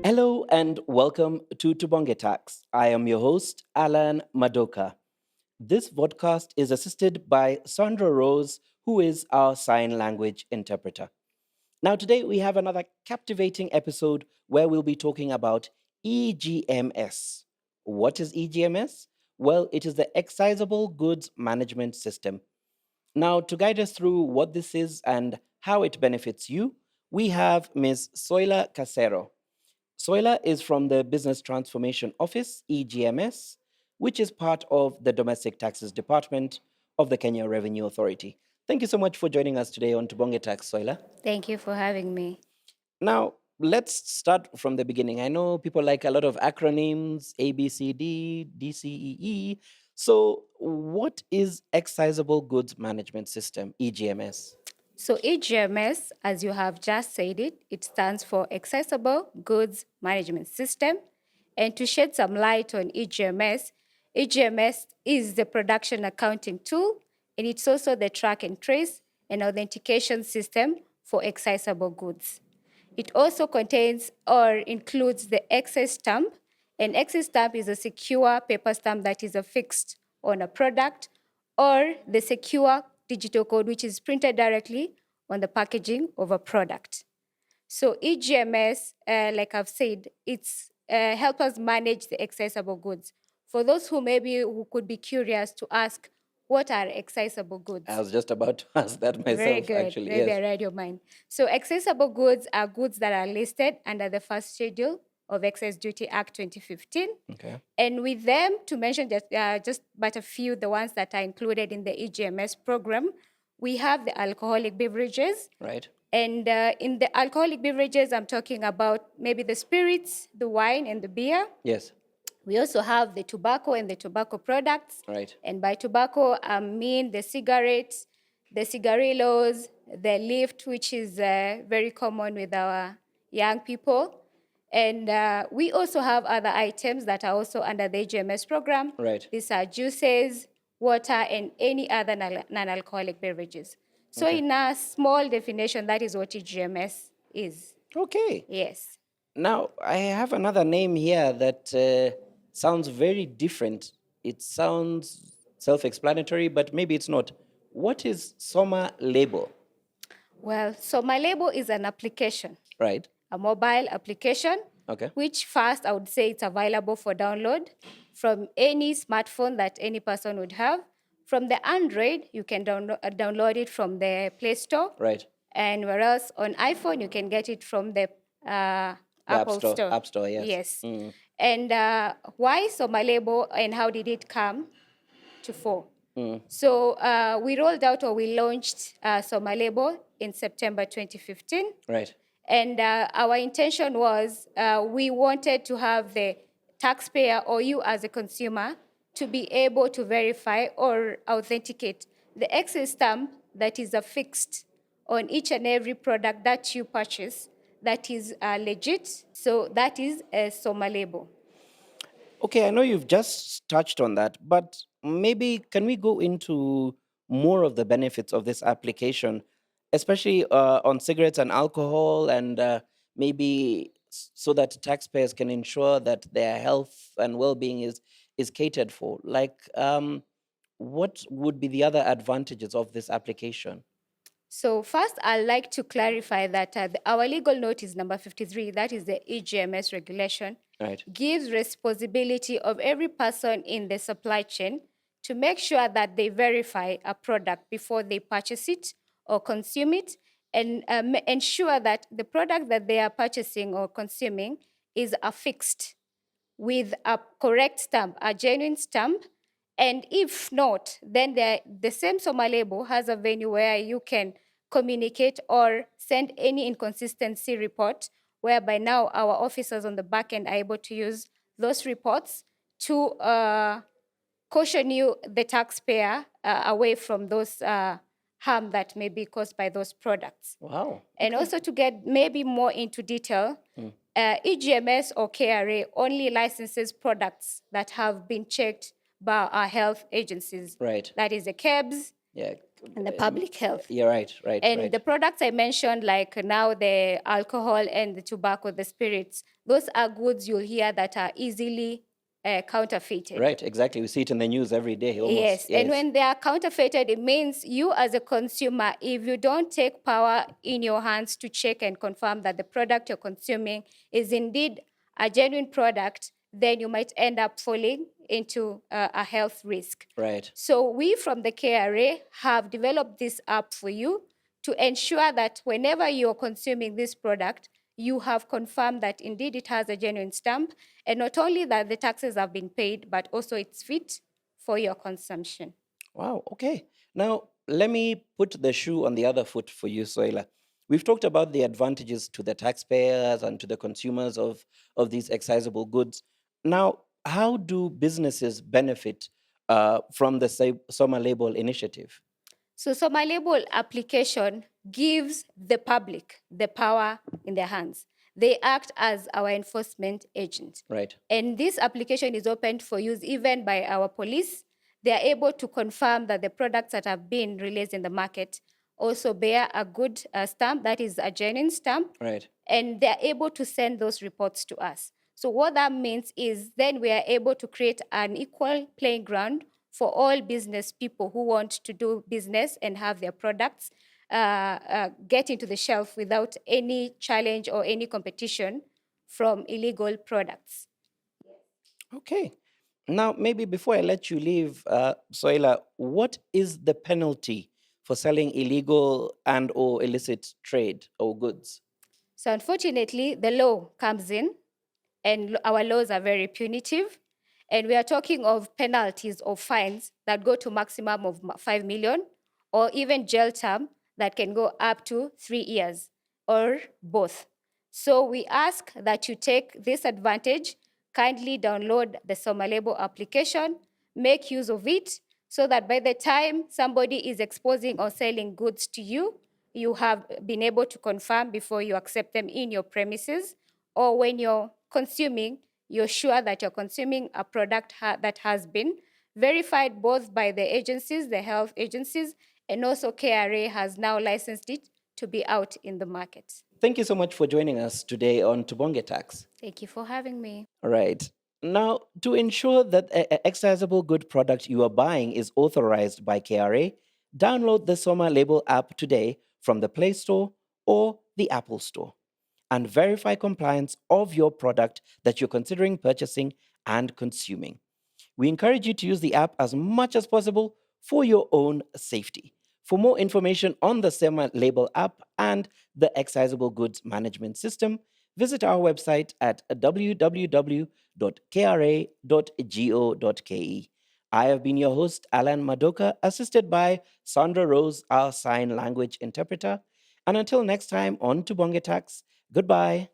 Hello and welcome to Tubonge Tax. I am your host, Alan Madoka. This podcast is assisted by Sandra Rose, who is our sign language interpreter. Now, today we have another captivating episode where we'll be talking about EGMS. What is EGMS? Well, it is the Excisable Goods Management System. Now, to guide us through what this is and how it benefits you, we have Ms. Soila Casero. Soila is from the Business Transformation Office, EGMS, which is part of the Domestic Taxes Department of the Kenya Revenue Authority. Thank you so much for joining us today on Tubonge Tax, Soila. Thank you for having me. Now, let's start from the beginning. I know people like a lot of acronyms, ABCD, DCEE. So, what is Excisable Goods Management System, EGMS? So EGMS, as you have just said it stands for Accessible Goods Management System. And to shed some light on EGMS, EGMS is the production accounting tool, and it's also the track and trace and authentication system for accessible goods. It also contains or includes the excess stamp. An excess stamp is a secure paper stamp that is affixed on a product, or the secure digital code, which is printed directly on the packaging of a product. So EGMS, like I've said, it's help us manage the accessible goods. For those who could be curious to ask, what are accessible goods? I was just about to ask that myself, Very good. actually. Maybe Yes. I read your mind. So accessible goods are goods that are listed under the first schedule of Excise Duty Act 2015. Okay. And with them, to mention just but a few, the ones that are included in the EGMS program, we have the alcoholic beverages. Right. And in the alcoholic beverages, I'm talking about maybe the spirits, the wine, and the beer. Yes. We also have the tobacco and the tobacco products. Right. And by tobacco, I mean the cigarettes, the cigarillos, the lift, which is very common with our young people. And we also have other items that are also under the EGMS program. Right. These are juices, water, and any other non-alcoholic beverages. So in a small definition, that is what EGMS is. Okay. Yes. Now, I have another name here that sounds very different. It sounds self explanatory, but maybe it's not. What is Soma Label? Well, Soma Label is an application, Right. a mobile application, Okay. which first I would say it's available for download from any smartphone that any person would have. From the Android, you can download it from the Play Store. Right. And whereas on iPhone, you can get it from the Apple Store. App Store, yes. Yes. And why Soma Label and how did it come to fall? So we rolled out or we launched Soma Label in September 2015. Right. And our intention was we wanted to have the taxpayer or you as a consumer to be able to verify or authenticate the excess stamp that is affixed on each and every product that you purchase that is legit. So that is a Soma Label. Okay, I know you've just touched on that, but maybe can we go into more of the benefits of this application, especially on cigarettes and alcohol, and maybe so that taxpayers can ensure that their health and well-being is catered for? Like, what would be the other advantages of this application? So first, I'd like to clarify that our legal notice number 53, that is the EGMS regulation, Right. gives responsibility of every person in the supply chain to make sure that they verify a product before they purchase it or consume it, and ensure that the product that they are purchasing or consuming is affixed with a correct stamp, a genuine stamp. And if not, then the same Soma Label has a venue where you can communicate or send any inconsistency report, whereby now our officers on the back end are able to use those reports to caution you, the taxpayer, away from those harm that may be caused by those products. Wow. And also to get maybe more into detail, EGMS or KRA only licenses products that have been checked by our health agencies. Right. That is the KEBS, Yeah. and the public health. You're right, right, And right. the products I mentioned, like now the alcohol and the tobacco, the spirits, those are goods you'll hear that are easily counterfeited. Right, exactly. We see it in the news every day almost. Yes, and when they are counterfeited, it means you as a consumer, if you don't take power in your hands to check and confirm that the product you're consuming is indeed a genuine product, then you might end up falling into a health risk. Right. So we from the KRA have developed this app for you to ensure that whenever you're consuming this product, you have confirmed that indeed it has a genuine stamp, and not only that the taxes have been paid, but also it's fit for your consumption. Wow, okay. Now, let me put the shoe on the other foot for you, Soila. We've talked about the advantages to the taxpayers and to the consumers of these excisable goods. Now, how do businesses benefit from the Soma Label initiative? So Soma Label application gives the public the power in their hands. They act as our enforcement agent. Right. And this application is open for use even by our police. They are able to confirm that the products that have been released in the market also bear a good stamp, that is a genuine stamp. Right. And they're able to send those reports to us. So what that means is then we are able to create an equal playing ground for all business people who want to do business and have their products get into the shelf without any challenge or any competition from illegal products. Okay. Now, maybe before I let you leave, Soila, what is the penalty for selling illegal and or illicit trade or goods? So unfortunately, the law comes in, and our laws are very punitive. And we are talking of penalties or fines that go to maximum of 5 million, or even jail term that can go up to 3 years, or both. So we ask that you take this advantage, kindly download the Soma Label application, make use of it, so that by the time somebody is exposing or selling goods to you, you have been able to confirm before you accept them in your premises, or when you're consuming, you're sure that you're consuming a product that has been verified both by the agencies, the health agencies, and also KRA has now licensed it to be out in the market. Thank you so much for joining us today on Tubonge Tax. Thank you for having me. All right. Now, to ensure that an excisable good product you are buying is authorized by KRA, download the Soma Label app today from the Play Store or the Apple Store and verify compliance of your product that you're considering purchasing and consuming. We encourage you to use the app as much as possible for your own safety. For more information on the Soma Label app and the excisable goods management system, visit our website at www.kra.go.ke. I have been your host, Alan Madoka, assisted by Sandra Rose, our sign language interpreter. And until next time on Tubonge Tax, goodbye.